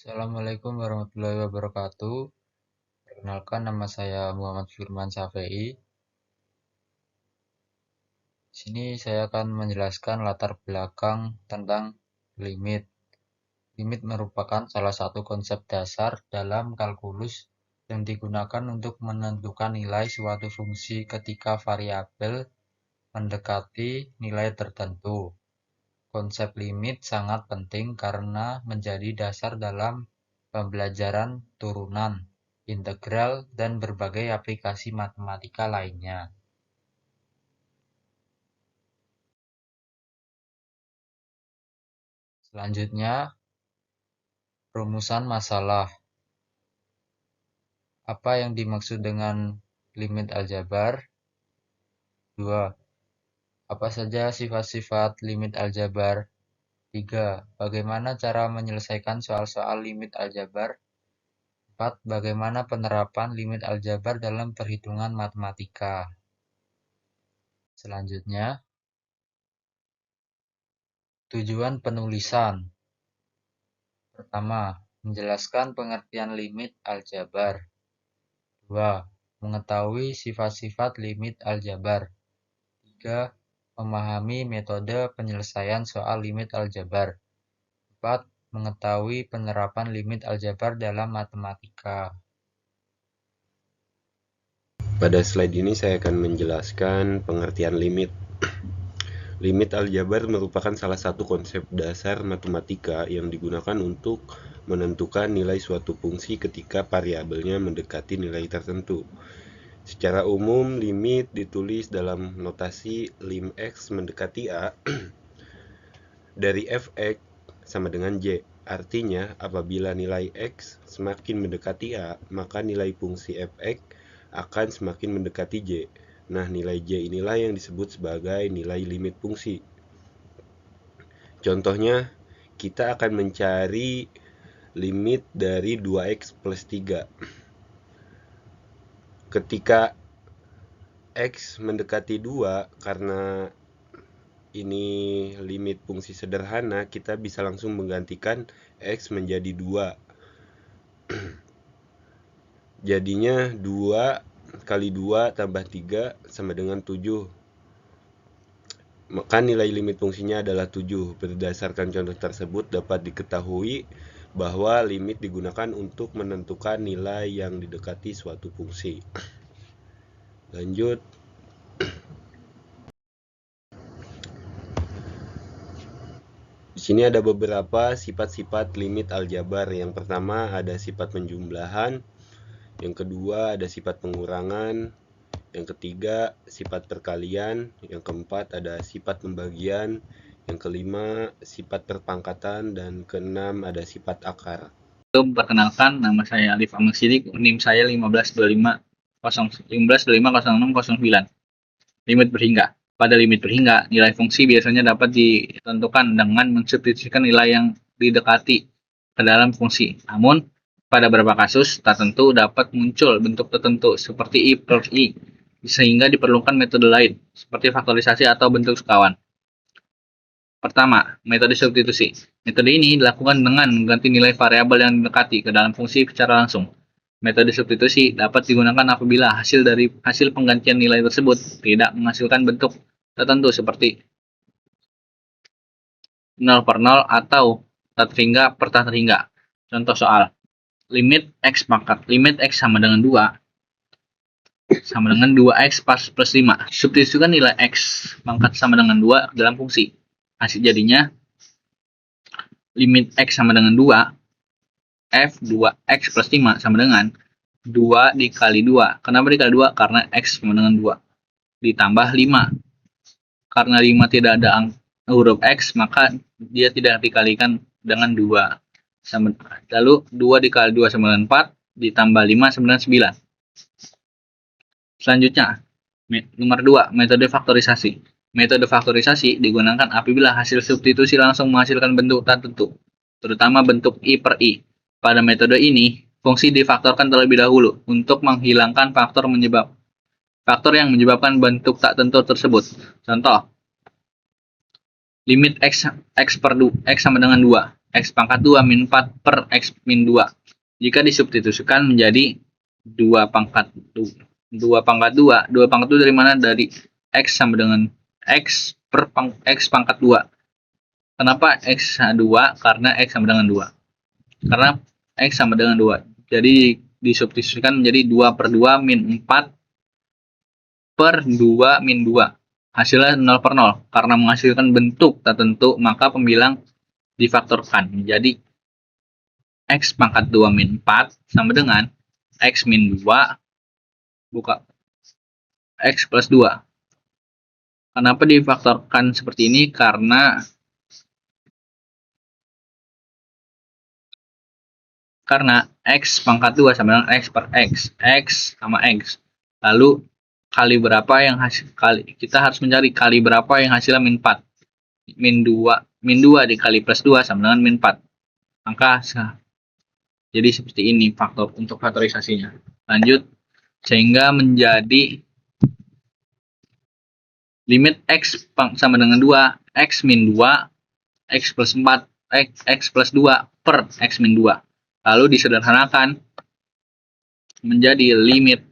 Assalamualaikum warahmatullahi wabarakatuh. Perkenalkan, nama saya Muhammad Firman Syafei. Di sini saya akan menjelaskan latar belakang tentang limit. Limit merupakan salah satu konsep dasar dalam kalkulus yang digunakan untuk menentukan nilai suatu fungsi ketika variabel mendekati nilai tertentu. Konsep limit sangat penting karena menjadi dasar dalam pembelajaran turunan, integral, dan berbagai aplikasi matematika lainnya. Selanjutnya, rumusan masalah. Apa yang dimaksud dengan limit aljabar? 2. Apa saja sifat-sifat limit aljabar? 3. Bagaimana cara menyelesaikan soal-soal limit aljabar? 4. Bagaimana penerapan limit aljabar dalam perhitungan matematika? Selanjutnya, tujuan penulisan. Pertama, menjelaskan pengertian limit aljabar. 2. Mengetahui sifat-sifat limit aljabar. 3. Memahami metode penyelesaian soal limit aljabar. 4. Mengetahui penerapan limit aljabar dalam matematika. Pada slide ini saya akan menjelaskan pengertian limit. Limit aljabar merupakan salah satu konsep dasar matematika yang digunakan untuk menentukan nilai suatu fungsi ketika variabelnya mendekati nilai tertentu. Secara umum, limit ditulis dalam notasi lim x mendekati A dari fx sama dengan j. Artinya, apabila nilai x semakin mendekati A, maka nilai fungsi fx akan semakin mendekati j. Nah, nilai j inilah yang disebut sebagai nilai limit fungsi. Contohnya, kita akan mencari limit dari 2x plus 3. Ketika x mendekati 2, karena ini limit fungsi sederhana, kita bisa langsung menggantikan x menjadi 2. Jadinya 2 kali 2 tambah 3 sama dengan 7. Maka nilai limit fungsinya adalah 7. Berdasarkan contoh tersebut dapat diketahui bahwa limit digunakan untuk menentukan nilai yang didekati suatu fungsi. Lanjut. Di sini ada beberapa sifat-sifat limit aljabar. Yang pertama ada sifat penjumlahan, yang kedua ada sifat pengurangan, yang ketiga sifat perkalian, yang keempat ada sifat pembagian, yang kelima sifat perpangkatan, dan keenam ada sifat akar. Perkenalkan, nama saya Alif Ahmad Sidik, NIM saya 15250609. Limit berhingga. Pada limit berhingga, nilai fungsi biasanya dapat ditentukan dengan mensubstitusikan nilai yang didekati ke dalam fungsi. Namun, pada beberapa kasus tertentu dapat muncul bentuk tertentu seperti I per I, sehingga diperlukan metode lain, seperti faktorisasi atau bentuk sekawan. Pertama, metode substitusi. Metode ini dilakukan dengan mengganti nilai variabel yang didekati ke dalam fungsi secara langsung. Metode substitusi dapat digunakan apabila hasil penggantian nilai tersebut tidak menghasilkan bentuk tertentu seperti 0 per 0 atau terhingga per terhingga. Contoh soal. Limit x pangkat limit x sama dengan 2 sama dengan 2x plus 5. Substitusikan nilai x pangkat sama dengan 2 dalam fungsi. Hasil jadinya limit x sama dengan 2, f 2x plus 5 sama dengan 2 dikali 2. Kenapa dikali 2? Karena x sama dengan 2. Ditambah 5. Karena 5 tidak ada huruf x, maka dia tidak dikalikan dengan 2. Lalu 2 dikali 2 sama dengan 4, ditambah 5 sama dengan 9. Selanjutnya, nomor 2, metode faktorisasi. Metode faktorisasi digunakan apabila hasil substitusi langsung menghasilkan bentuk tertentu, terutama bentuk I per I. Pada metode ini, fungsi difaktorkan terlebih dahulu untuk menghilangkan faktor yang menyebabkan bentuk tak tentu tersebut. Contoh, limit x per x sama dengan 2. X pangkat 2 min 4 per X min 2. Jika disubstitusikan menjadi 2 pangkat 2 pangkat 2. 2 pangkat 2 dari mana? Dari X sama dengan X per X pangkat 2. Kenapa X 2? Karena X sama dengan 2. Karena X sama dengan 2. Jadi disubstitusikan menjadi 2 per 2 min 4 per 2 min 2. Hasilnya 0 per 0. Karena menghasilkan bentuk tertentu, maka pembilang difaktorkan. Jadi X pangkat 2 min 4 sama dengan X min 2 buka X plus 2. Kenapa difaktorkan seperti ini? Karena X pangkat 2 sama dengan X per X. X sama X. Lalu kali berapa yang kita harus mencari kali berapa yang hasilnya min 4. Min 2 dikali plus 2 sama dengan min 4. Maka jadi seperti ini untuk faktorisasinya. Lanjut, sehingga menjadi limit X sama dengan 2, X min 2, X plus 4, X plus 2 per X min 2. Lalu disederhanakan menjadi limit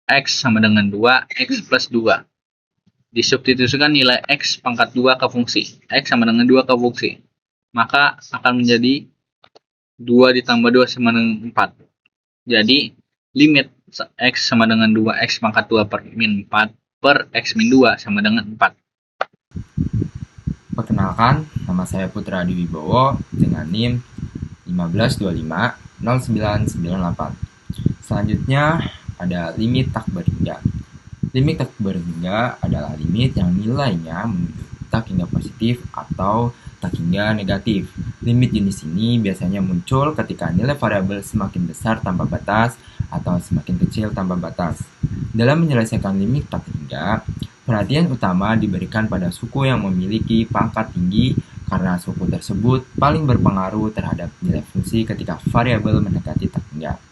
X sama dengan 2, X plus 2. Disubstitusikan nilai X pangkat 2 ke fungsi. X sama dengan 2 ke fungsi. Maka akan menjadi 2 ditambah 2 sama dengan 4. Jadi limit X sama dengan 2, X pangkat 2 per min 4 per X min 2 sama dengan 4. Perkenalkan, nama saya Putra Adiwibowo dengan NIM 15250998. Selanjutnya ada limit tak berhingga. Limit tak berhingga adalah limit yang nilainya menuju tak hingga positif atau tak hingga negatif. Limit jenis ini biasanya muncul ketika nilai variabel semakin besar tanpa batas atau semakin kecil tanpa batas. Dalam menyelesaikan limit tak hingga, perhatian utama diberikan pada suku yang memiliki pangkat tinggi karena suku tersebut paling berpengaruh terhadap nilai fungsi ketika variabel mendekati tak hingga.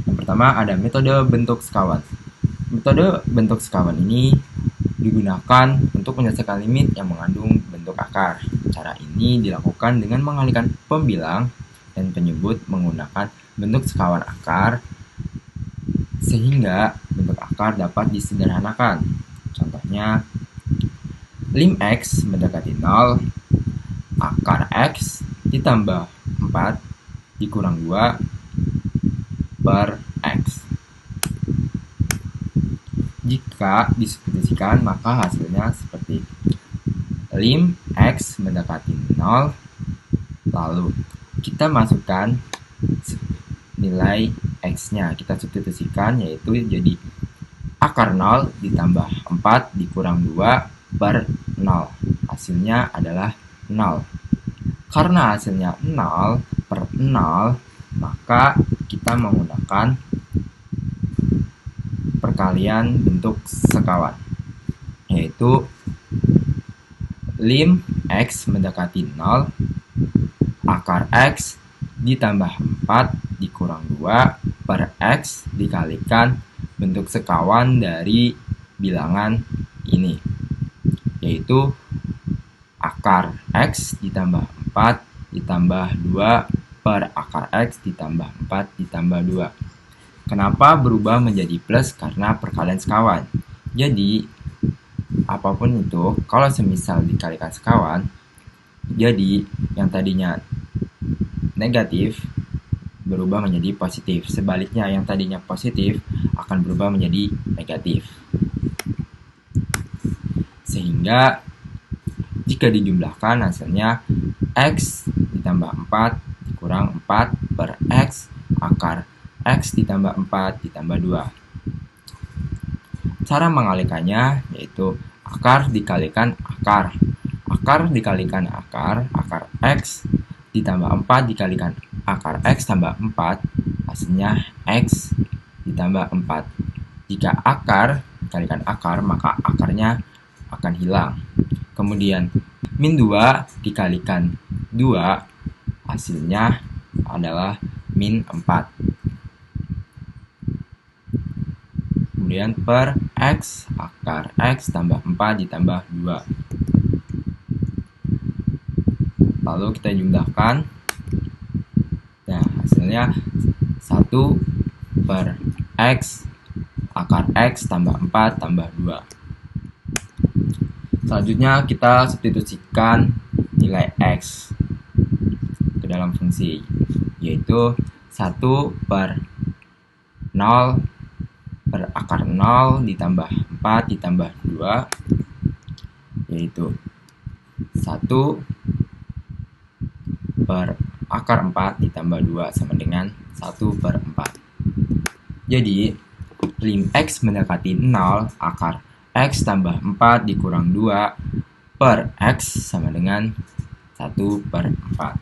Yang pertama ada metode bentuk sekawan. Metode bentuk sekawan ini digunakan untuk menyelesaikan limit yang mengandung bentuk akar. Cara ini dilakukan dengan mengalihkan pembilang dan penyebut menggunakan bentuk sekawan akar sehingga bentuk akar dapat disederhanakan. Contohnya, lim X mendekati 0, akar X ditambah 4 dikurang 2 per X. Jika disubstitusikan maka hasilnya seperti lim X mendekati 0, lalu kita masukkan nilai X-nya, kita substitusikan yaitu jadi akar 0 ditambah 4 dikurang 2 per 0. Hasilnya adalah 0. Karena hasilnya 0 per 0, maka kita menggunakan perkalian bentuk sekawan, yaitu lim X mendekati 0, akar X ditambah 4 dikurang 2 per X dikalikan bentuk sekawan dari bilangan ini, yaitu akar X ditambah 4 ditambah 2 per akar X ditambah 4 ditambah 2. Kenapa berubah menjadi plus? Karena perkalian sekawan. Jadi, apapun itu, kalau semisal dikalikan sekawan, jadi yang tadinya negatif berubah menjadi positif. Sebaliknya, yang tadinya positif akan berubah menjadi negatif. Sehingga, jika dijumlahkan hasilnya X ditambah 4 dikurang 4 per X akar X ditambah 4 ditambah 2. Cara mengalihkannya yaitu akar dikalikan akar. Akar dikalikan akar X ditambah 4 dikalikan akar X tambah 4, hasilnya X ditambah 4. Jika akar dikalikan akar, maka akarnya akan hilang. Kemudian min 2 dikalikan 2, hasilnya adalah min 4. Kemudian per X akar X tambah 4 ditambah 2. lalu kita jumlahkan. Nah, hasilnya 1 per X akar X tambah 4 tambah 2. Selanjutnya kita substitusikan nilai X ke dalam fungsi, yaitu 1 per 0 per akar 0 ditambah 4 ditambah 2, yaitu 1 per akar 4 ditambah 2 sama dengan 1 per 4. Jadi, lim X mendekati 0, akar X tambah 4 dikurang 2 per X sama dengan 1 per 4.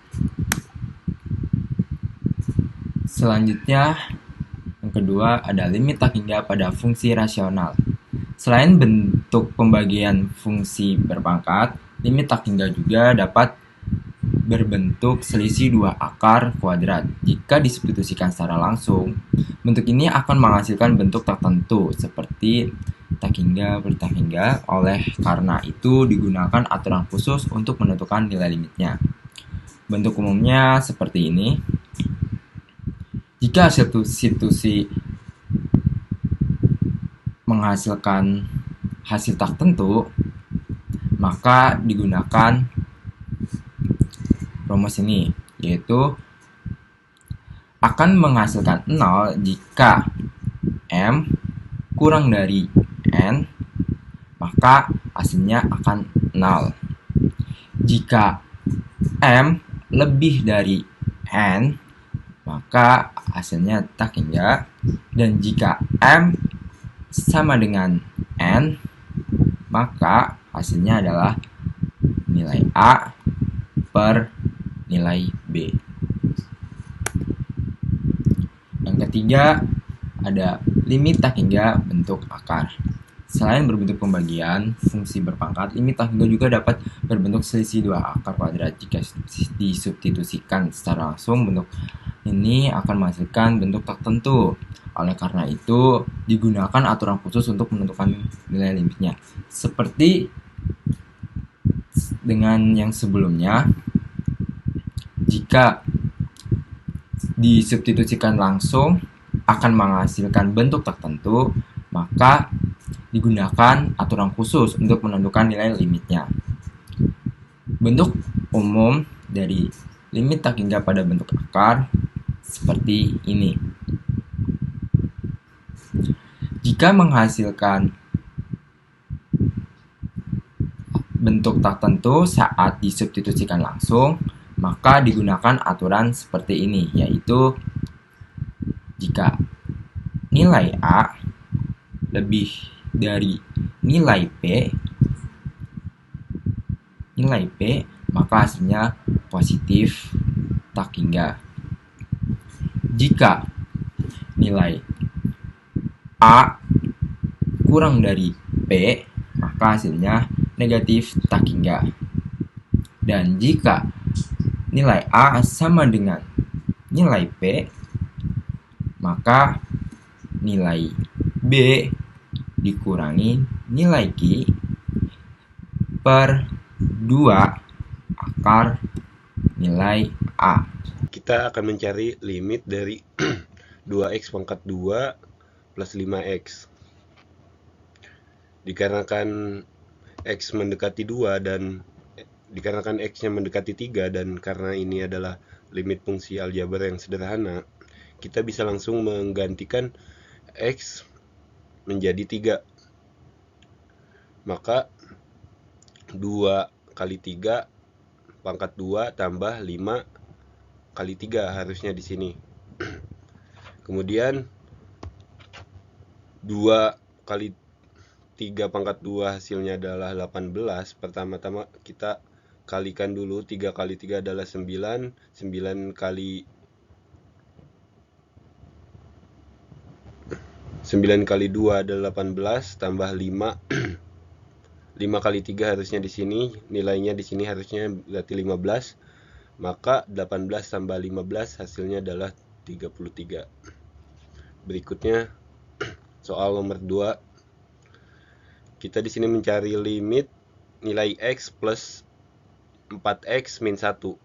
Selanjutnya, yang kedua ada limit tak hingga pada fungsi rasional. Selain bentuk pembagian fungsi berpangkat, limit tak hingga juga dapat berbentuk selisih 2 akar kuadrat. Jika disubstitusikan secara langsung, bentuk ini akan menghasilkan bentuk tertentu seperti tak hingga per tak hingga. Oleh karena itu digunakan aturan khusus untuk menentukan nilai limitnya. Bentuk umumnya seperti ini. Jika substitusi menghasilkan hasil tertentu, maka digunakan rumus ini, yaitu akan menghasilkan 0 jika M kurang dari N, maka hasilnya akan 0. Jika M lebih dari N, maka hasilnya tak hingga. Dan jika M sama dengan N, maka hasilnya adalah nilai A per nilai B. Yang ketiga ada limit tak hingga bentuk akar. Selain berbentuk pembagian fungsi berpangkat, limit tak hingga juga dapat berbentuk selisih 2 akar kuadrat. Jika disubstitusikan secara langsung, bentuk ini akan menghasilkan bentuk tertentu. Oleh karena itu, digunakan aturan khusus untuk menentukan nilai limitnya. Seperti dengan yang sebelumnya, jika disubstitusikan langsung akan menghasilkan bentuk tertentu, maka digunakan aturan khusus untuk menentukan nilai limitnya. Bentuk umum dari limit tak hingga pada bentuk akar seperti ini. Jika menghasilkan bentuk tertentu saat disubstitusikan langsung, maka digunakan aturan seperti ini, yaitu jika nilai A lebih dari nilai P, maka hasilnya positif tak hingga. Jika nilai A kurang dari P, maka hasilnya negatif tak hingga. Dan jika nilai A sama dengan nilai P, maka nilai B dikurangi nilai Q per 2 akar nilai A. Kita akan mencari limit dari 2x pangkat 2 plus 5x. Dikarenakan x mendekati 2 dan dikarenakan x-nya mendekati 3 dan karena ini adalah limit fungsi aljabar yang sederhana, kita bisa langsung menggantikan x menjadi 3. Maka 2 kali 3 pangkat 2 tambah 5 kali 3 harusnya di sini. Kemudian 2 kali 3 pangkat 2 hasilnya adalah 18. Pertama-tama kita kalikan dulu. 3 kali 3 adalah 9. 9 kali 2 adalah 18 tambah 5. 5 kali 3 harusnya di sini, nilainya di sini harusnya berarti 15. Maka 18 tambah 15 hasilnya adalah 33. Berikutnya soal nomor 2. Kita di sini mencari limit nilai x plus 4x min 1.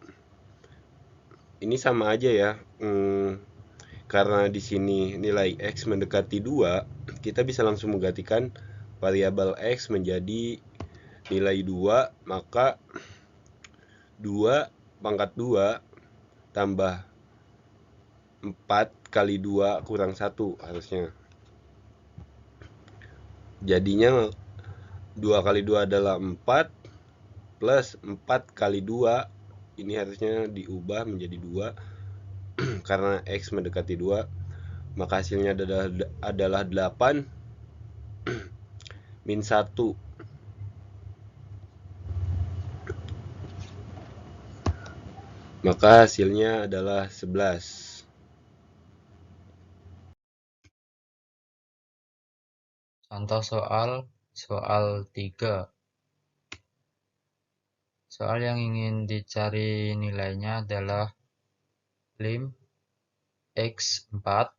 Ini sama aja ya. Karena di sini nilai x mendekati 2, kita bisa langsung menggantikan variabel x menjadi nilai 2, maka 2 pangkat 2 tambah 4 kali 2 kurang 1 harusnya. Jadinya 2 kali 2 adalah 4 plus 4 kali 2, ini harusnya diubah menjadi 2 karena x mendekati 2, maka hasilnya adalah 8 min 1. Maka hasilnya adalah 11. Contoh soal 3. Soal yang ingin dicari nilainya adalah lim x 4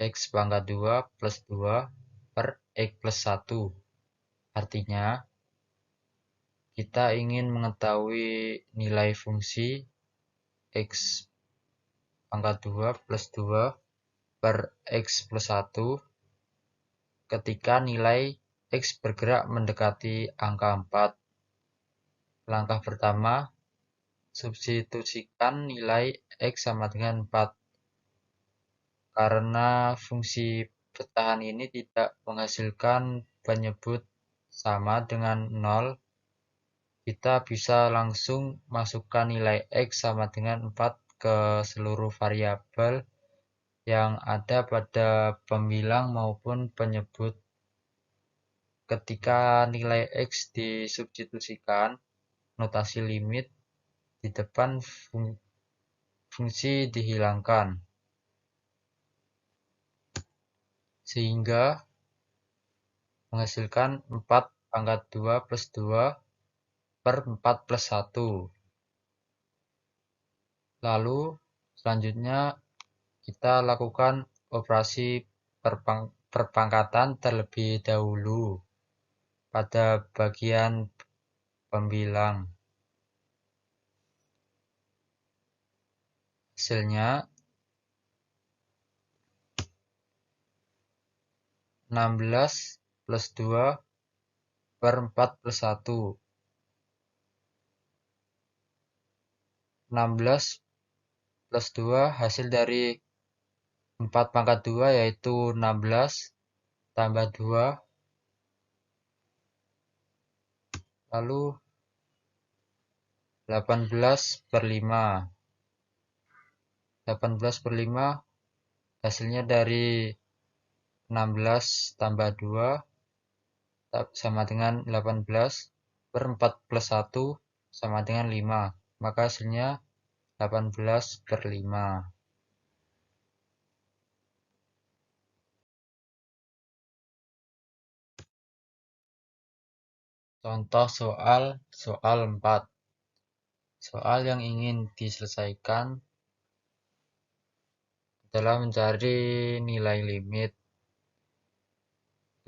x pangkat 2 plus 2 per x plus 1. Artinya, kita ingin mengetahui nilai fungsi x pangkat 2 plus 2 per x plus 1 ketika nilai x bergerak mendekati angka 4. Langkah pertama, substitusikan nilai x sama dengan 4. Karena fungsi pecahan ini tidak menghasilkan penyebut sama dengan 0, kita bisa langsung masukkan nilai x sama dengan 4 ke seluruh variabel yang ada pada pembilang maupun penyebut. Ketika nilai x disubstitusikan, notasi limit di depan fungsi dihilangkan, sehingga menghasilkan 4 pangkat 2 plus 2 per 4 plus 1. Lalu selanjutnya kita lakukan operasi perpangkatan terlebih dahulu pada bagian pembilang. Hasilnya 16 plus 2 per 4 plus 1. 16 plus 2 hasil dari 4 pangkat 2 yaitu 16 tambah 2. Lalu 18 per 5. 18 per 5 hasilnya dari 16 tambah 2 sama dengan 18 per 4 plus 1 sama dengan 5. Maka hasilnya 18 per 5. Contoh soal 4. Soal yang ingin diselesaikan adalah mencari nilai limit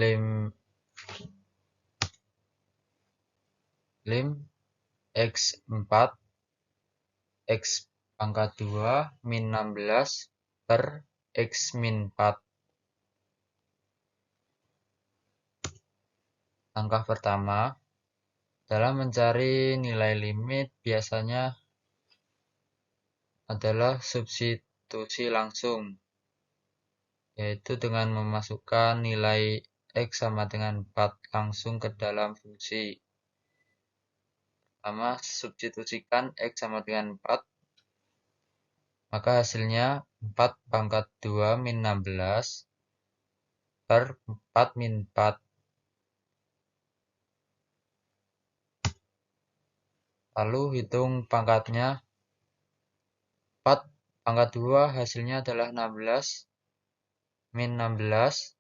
lim x 4 x pangkat 2 min 16 per x min 4. Langkah pertama, dalam mencari nilai limit biasanya adalah substitusi langsung, yaitu dengan memasukkan nilai x sama dengan 4 langsung ke dalam fungsi. Pertama, substitusikan x sama dengan 4, maka hasilnya 4 pangkat 2 min 16 per 4 min 4. Lalu hitung pangkatnya. 4 pangkat 2 hasilnya adalah 16 min 16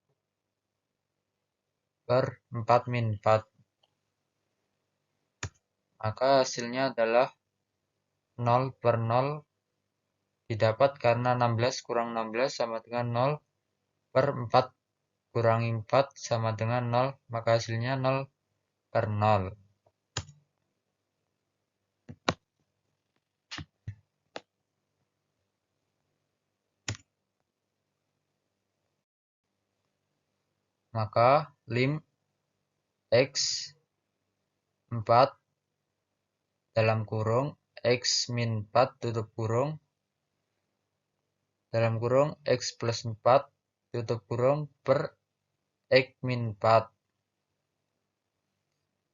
per 4 min 4. Maka hasilnya adalah 0 per 0 didapat karena 16 kurang 16 sama dengan 0 per 4 kurangi 4 sama dengan 0. Maka hasilnya 0 per 0. Maka lim X 4 dalam kurung X min 4 tutup kurung dalam kurung X plus 4 tutup kurung per X min 4.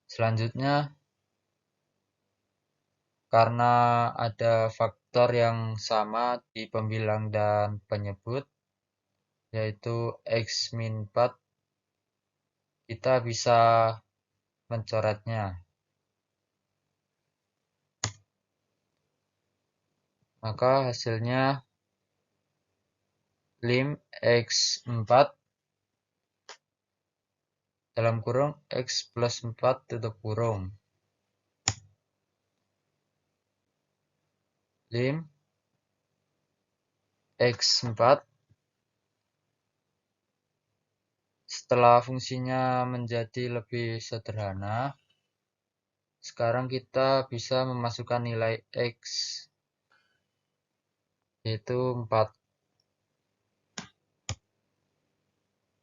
Selanjutnya, karena ada faktor yang sama di pembilang dan penyebut, yaitu X min 4, kita bisa mencoretnya. Maka hasilnya lim X 4 dalam kurung X plus 4 tutup kurung. Lim X 4 setelah fungsinya menjadi lebih sederhana, sekarang kita bisa memasukkan nilai X, yaitu 4.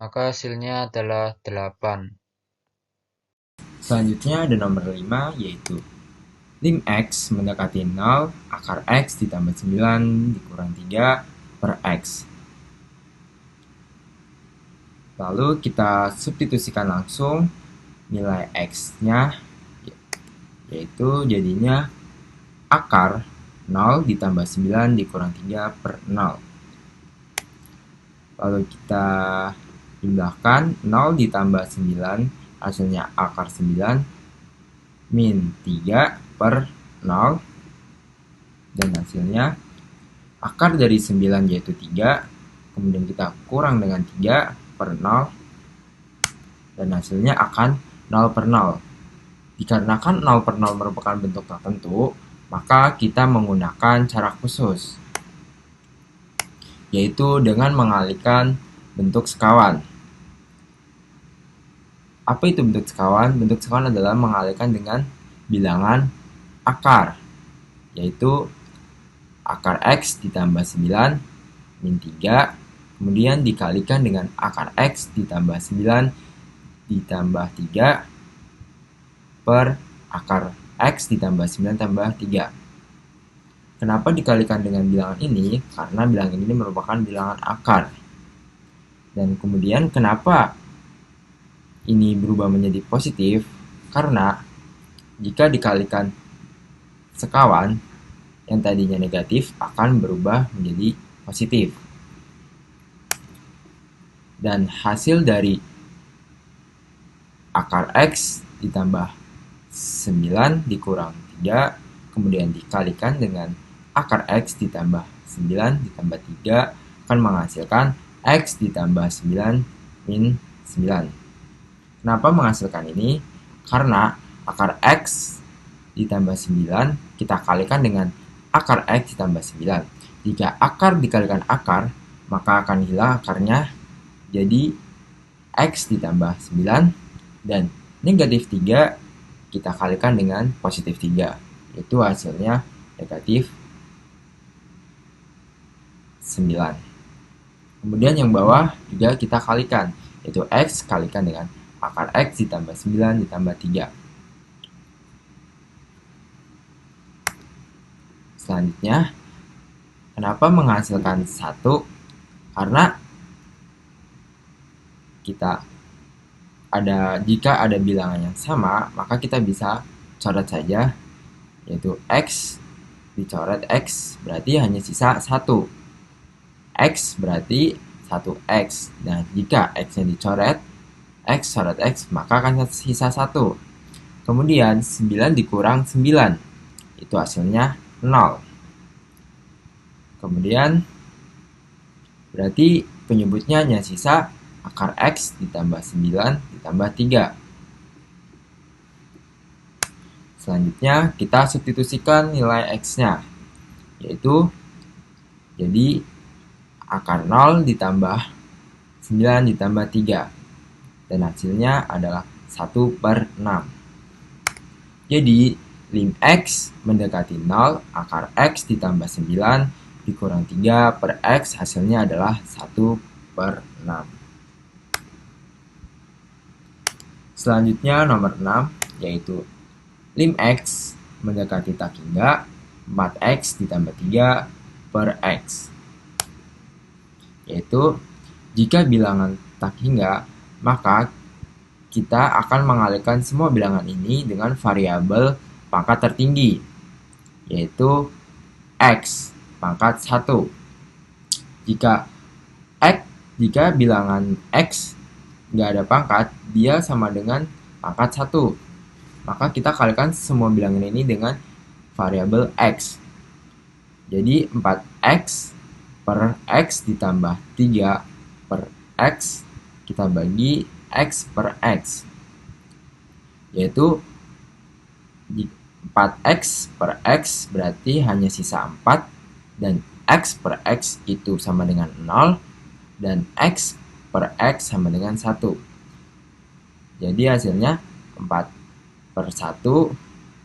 Maka hasilnya adalah 8. Selanjutnya ada nomor 5, yaitu lim X mendekati 0, akar X ditambah 9 dikurang 3 per X. Lalu kita substitusikan langsung nilai X-nya, yaitu jadinya akar 0 ditambah 9 dikurang 3 per 0. Lalu kita jumlahkan 0 ditambah 9, hasilnya akar 9 min 3 per 0. Dan hasilnya akar dari 9 yaitu 3, kemudian kita kurang dengan 3 per 0. Dan hasilnya akan 0 per 0. Dikarenakan 0 per 0 merupakan bentuk tertentu, maka kita menggunakan cara khusus, yaitu dengan mengalihkan bentuk sekawan. Apa itu bentuk sekawan? Bentuk sekawan adalah mengalihkan dengan bilangan akar, yaitu akar X ditambah 9 min 3, kemudian dikalikan dengan akar X ditambah 9 ditambah 3 per akar X ditambah 9 tambah 3. Kenapa dikalikan dengan bilangan ini? Karena bilangan ini merupakan bilangan akar. Dan kemudian kenapa ini berubah menjadi positif? Karena jika dikalikan sekawan yang tadinya negatif akan berubah menjadi positif. Dan hasil dari akar X ditambah 9 dikurang 3, kemudian dikalikan dengan akar X ditambah 9 ditambah 3 akan menghasilkan X ditambah 9 min 9. Kenapa menghasilkan ini? Karena akar X ditambah 9 kita kalikan dengan akar X ditambah 9. Jika akar dikalikan akar, maka akan hilang akarnya, jadi X ditambah 9, dan negatif 3 kita kalikan dengan positif 3, itu hasilnya negatif 9. Kemudian yang bawah juga kita kalikan, yaitu X kalikan dengan akar X ditambah 9 ditambah 3. Selanjutnya, kenapa menghasilkan 1? Karena jika ada bilangan yang sama, maka kita bisa coret saja, yaitu X dicoret X, berarti hanya sisa 1. X berarti 1X. Nah, jika X-nya dicoret, X coret X, maka akan sisa 1. Kemudian 9 dikurang 9, itu hasilnya 0. Kemudian berarti penyebutnya hanya sisa akar X ditambah 9 ditambah 3. Selanjutnya kita substitusikan nilai X-nya, yaitu jadi akar 0 ditambah 9 ditambah 3. Dan hasilnya adalah 1 per 6. Jadi lim X mendekati 0, akar X ditambah 9 dikurang 3 per X, hasilnya adalah 1 per 6. Selanjutnya nomor 6 yaitu lim X mendekati tak hingga 4X ditambah 3 per X. Yaitu jika bilangan tak hingga, maka kita akan mengalihkan semua bilangan ini dengan variabel pangkat tertinggi, yaitu X pangkat 1. Jika bilangan X nggak ada pangkat, dia sama dengan pangkat 1. Maka kita kalikan semua bilangan ini dengan variabel X. Jadi 4X per X ditambah 3 per X, kita bagi X per X. Yaitu 4X per X berarti hanya sisa 4, dan X per X itu sama dengan 0, dan X per X sama dengan 1. Jadi hasilnya 4 per 1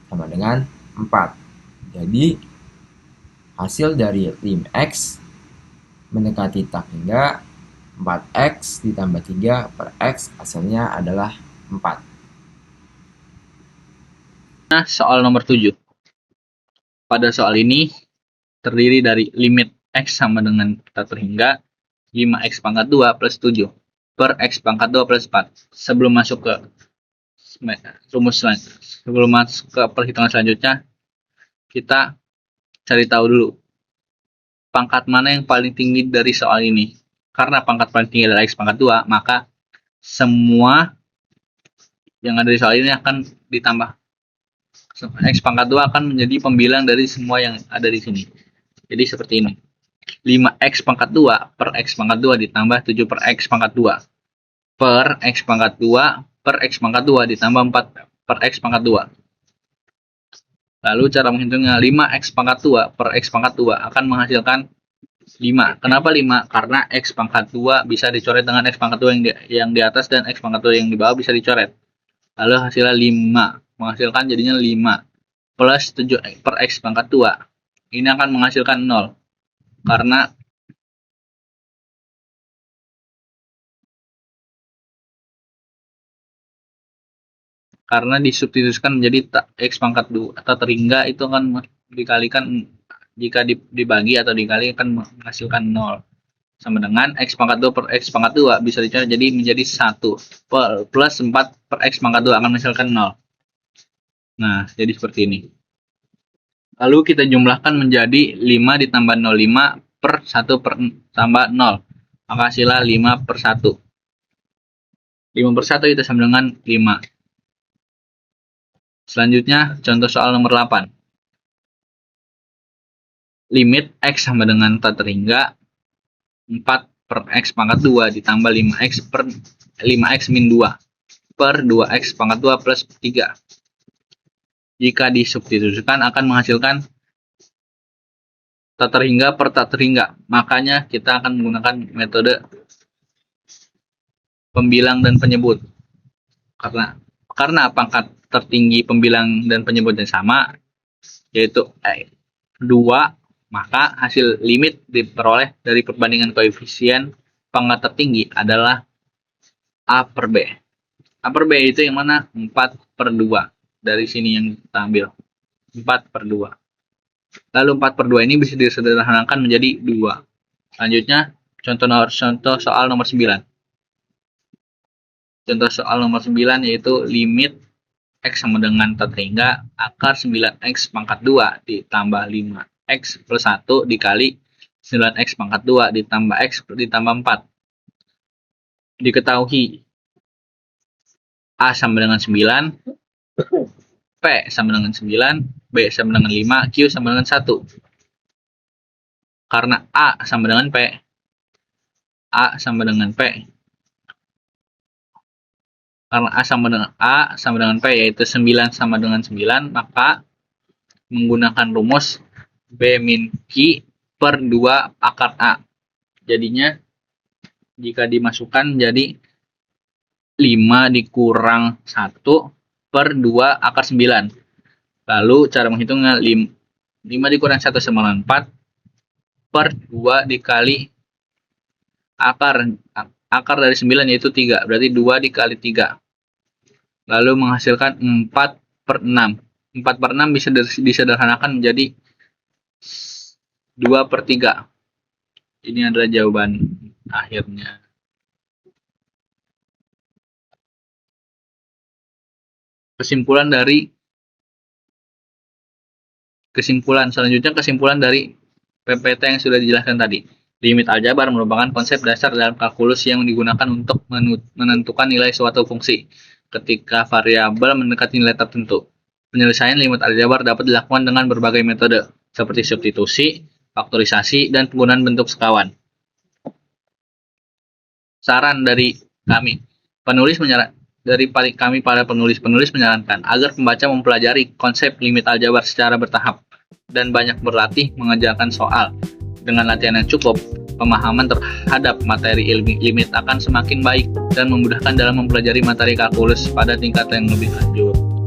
sama dengan 4. Jadi hasil dari lim X mendekati tak hingga 4X ditambah 3 per X hasilnya adalah 4. Nah, soal nomor 7. Pada soal ini terdiri dari limit X sama dengan tak terhingga 5X pangkat 2 plus 7 per X pangkat 2 plus 4. Sebelum masuk ke perhitungan selanjutnya, kita cari tahu dulu pangkat mana yang paling tinggi dari soal ini. Karena pangkat paling tinggi adalah X pangkat 2, maka semua yang ada di soal ini akan ditambah. X pangkat 2 akan menjadi pembilang dari semua yang ada di sini. Jadi seperti ini. 5X pangkat 2 per X pangkat 2 ditambah 7 per X pangkat 2 per X pangkat 2 per X pangkat 2 ditambah 4 per X pangkat 2. Lalu cara menghitungnya 5X pangkat 2 per X pangkat 2 akan menghasilkan 5. Kenapa 5? Karena X pangkat 2 bisa dicoret dengan X pangkat 2 yang di atas, dan X pangkat 2 yang di bawah bisa dicoret. Lalu hasilnya 5. Menghasilkan jadinya 5 plus 7 per X pangkat 2. Ini akan menghasilkan 0. Karena disubstitusikan menjadi X pangkat 2 atau terhingga itu akan dikalikan, jika dibagi atau dikali akan menghasilkan 0. Sama dengan X pangkat 2 per X pangkat 2 bisa dicoret jadi menjadi 1 plus 4 per X pangkat 2 akan menghasilkan 0. Nah, jadi seperti ini. Lalu kita jumlahkan menjadi 5 ditambah 0, 5 per 1 per tambah 0. Maka hasilnya 5 per 1. 5 per 1 itu sama dengan 5. Selanjutnya, contoh soal nomor 8. Limit X sama dengan tak terhingga 4 per X pangkat 2 ditambah 5X min 2 per 2X pangkat 2 plus 3. Jika disubstitusikan akan menghasilkan tak terhingga per tak terhingga. Makanya kita akan menggunakan metode pembilang dan penyebut. Karena pangkat tertinggi pembilang dan penyebutnya sama, yaitu 2, maka hasil limit diperoleh dari perbandingan koefisien pangkat tertinggi adalah A per B. A per B itu yang mana? 4 per 2. Dari sini yang kita ambil. 4 per 2. Lalu 4 per 2 ini bisa disederhanakan menjadi 2. Selanjutnya, contoh soal nomor 9. Contoh soal nomor 9 yaitu limit X sama dengan tak terhingga akar 9X pangkat 2 ditambah 5X plus 1 dikali 9X pangkat 2 ditambah X ditambah 4. Diketahui A sama dengan 9, P sama dengan 9, B sama dengan 5, Q sama dengan 1. Karena A sama dengan P, karena A sama dengan P yaitu 9 sama dengan 9, maka menggunakan rumus B min Q per 2 akar A. Jadinya jika dimasukkan jadi 5 dikurang 1 per 2 akar 9. Lalu cara menghitungnya 5 dikurang 1 sama dengan 4 per 2 dikali akar dari 9 yaitu 3. Berarti 2 dikali 3. lalu menghasilkan 4/6. 4/6 bisa disederhanakan menjadi 2/3. Ini adalah jawaban akhirnya. Kesimpulan dari PPT yang sudah dijelaskan tadi. Limit aljabar merupakan konsep dasar dalam kalkulus yang digunakan untuk menentukan nilai suatu fungsi ketika variabel mendekati nilai tertentu. Penyelesaian limit aljabar dapat dilakukan dengan berbagai metode, seperti substitusi, faktorisasi, dan penggunaan bentuk sekawan. Saran dari kami, para penulis menyarankan agar pembaca mempelajari konsep limit aljabar secara bertahap dan banyak berlatih mengerjakan soal. Dengan latihan yang cukup, pemahaman terhadap materi limit akan semakin baik dan memudahkan dalam mempelajari materi kalkulus pada tingkat yang lebih lanjut.